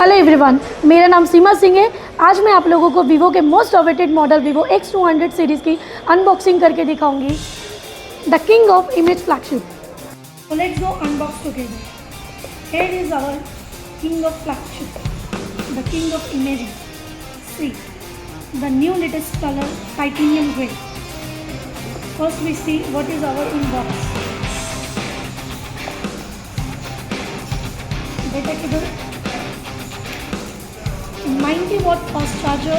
Hello everyone, मेरा नाम सीमा सिंह है। आज मैं आप लोगों को वीवो के most awaited model Vivo X200 series की अनबॉक्सिंग करके दिखाऊंगी। The king of image flagship. So let's go unbox together. Here is our king of flagship, the king of imaging. See, the new latest color titanium grey. First we see what is our inbox. बेटा किधर? 90 watt fast charger,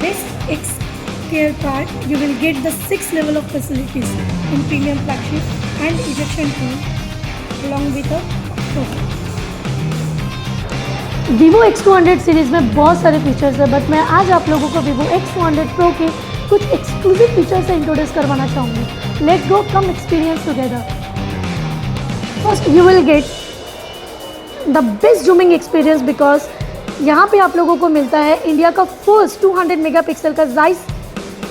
best X care card. You will get the 6 level of facilities in premium flagship and ejection tool along with a pro. Vivo X200 series में बहुत सारे features है, but मैं आज आप लोगों को Vivo X200 Pro के कुछ एक्सक्लूसिव फीचर्स से इंट्रोड्यूस करवाना चाहूँगी। Let's go, come experience together. First you will get the best zooming experience because यहाँ पे आप लोगों को मिलता है इंडिया का फर्स्ट 200 मेगापिक्सल का Zeiss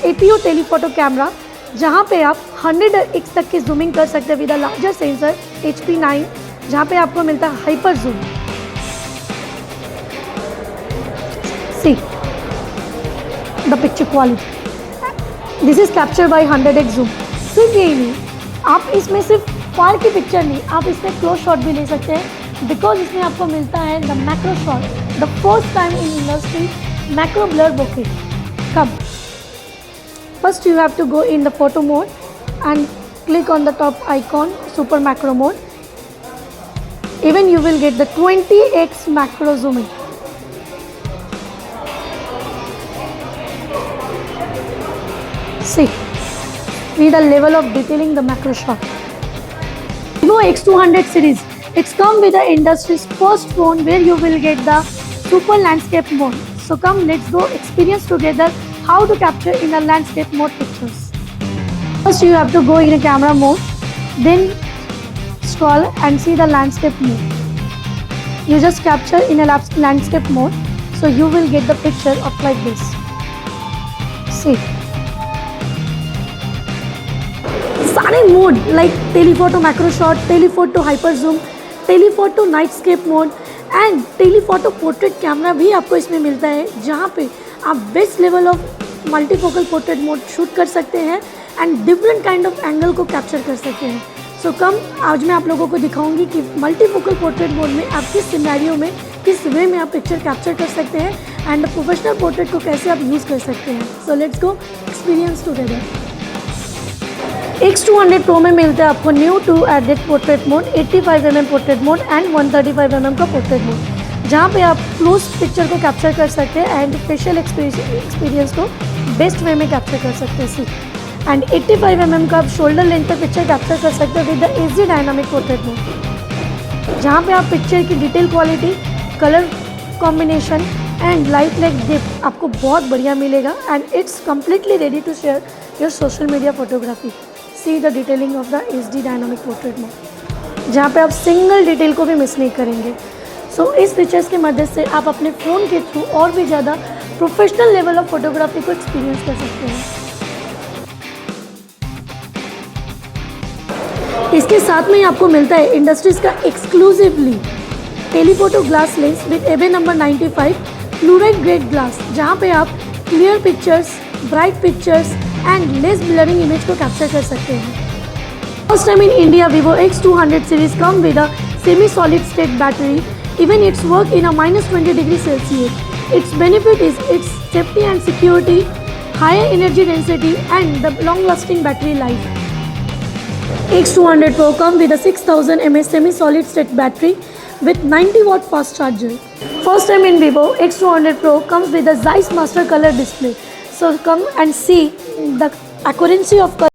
APO टेलीफोटो कैमरा, जहाँ पे आप 100x तक की जूमिंग कर सकते हैं with a larger sensor HP9, जहाँ पे आपको मिलता है hyper zoom. See the picture quality, this is capture by 100x zoom. सिर्फ यही नहीं, आप इसमें सिर्फ फार की पिक्चर नहीं, आप इसमें क्लोज शॉट भी ले सकते हैं बिकॉज इसमें आपको मिलता है the macro shot, the first time in industry macro blur bokeh. कब first you have to go in the photo mode and click on the top icon super macro mode. Even you will get the 20x macro zooming. See the level of detailing the macro shot. Vivo X200 series, it's come with the industry's first phone where you will get the super landscape mode. So come, let's go experience together how to capture in a landscape mode pictures. First you have to go in a camera mode, then scroll and see the landscape mode. You just capture in a landscape mode, so you will get the picture of like this. See, सारे मोड like telephoto macro shot, telephoto hyper zoom, telephoto nightscape mode and telephoto portrait camera भी आपको इसमें मिलता है, जहाँ पे आप best level of multifocal portrait mode shoot कर सकते हैं and different kind of angle को कैप्चर कर सकते हैं। सो कम, आज मैं आप लोगों को दिखाऊंगी कि मल्टीफोकल पोर्ट्रेट मोड में आप किस सिनेरियो में, किस वे में आप पिक्चर कैप्चर कर सकते हैं एंड प्रोफेशनल पोर्ट्रेट को कैसे आप यूज़ कर सकते हैं। So let's go experience together. X200 Pro में मिलता है आपको new two added portrait mode, 85mm portrait mode and 135mm का पोर्ट्रेट मोड, जहाँ पे आप क्लोज पिक्चर को कैप्चर कर सकते हैं एंड फेशियल एक्सपीरियंस को बेस्ट वे में कैप्चर कर सकते हैं। सी एंड 85mm का आप शोल्डर लेंथ तक पिक्चर कैप्चर कर सकते हैं with the HD dynamic portrait mode, जहाँ पे आप पिक्चर की detail quality, colour combination and light like depth आपको बहुत बढ़िया मिलेगा and it's completely ready to share your social media photography. See the detailing of the HD dynamic portrait mode, जहाँ पे आप सिंगल डिटेल को भी मिस नहीं करेंगे। सो इस फीचर्स की मदद से आप अपने फ़ोन के थ्रू और भी ज़्यादा प्रोफेशनल लेवल ऑफ फोटोग्राफी को एक्सपीरियंस कर सकते हैं। इसके साथ में आपको मिलता है इंडस्ट्रीज का exclusively telephoto glass lens with Abbe number 95 fluoride grade glass, जहाँ पे आप clear pictures, bright pictures and less blurring image को कैप्चर कर सकते हैं। First time in India Vivo X200 series come with a semi solid state battery, even it's work in a -20°C। Its benefit is its safety and security, higher energy density and the long lasting battery life. X200 Pro come with a 6000 mAh semi solid state battery with 90 watt fast charger. First time in Vivo X200 Pro comes with a Zeiss master color display. So come and see the accuracy of color.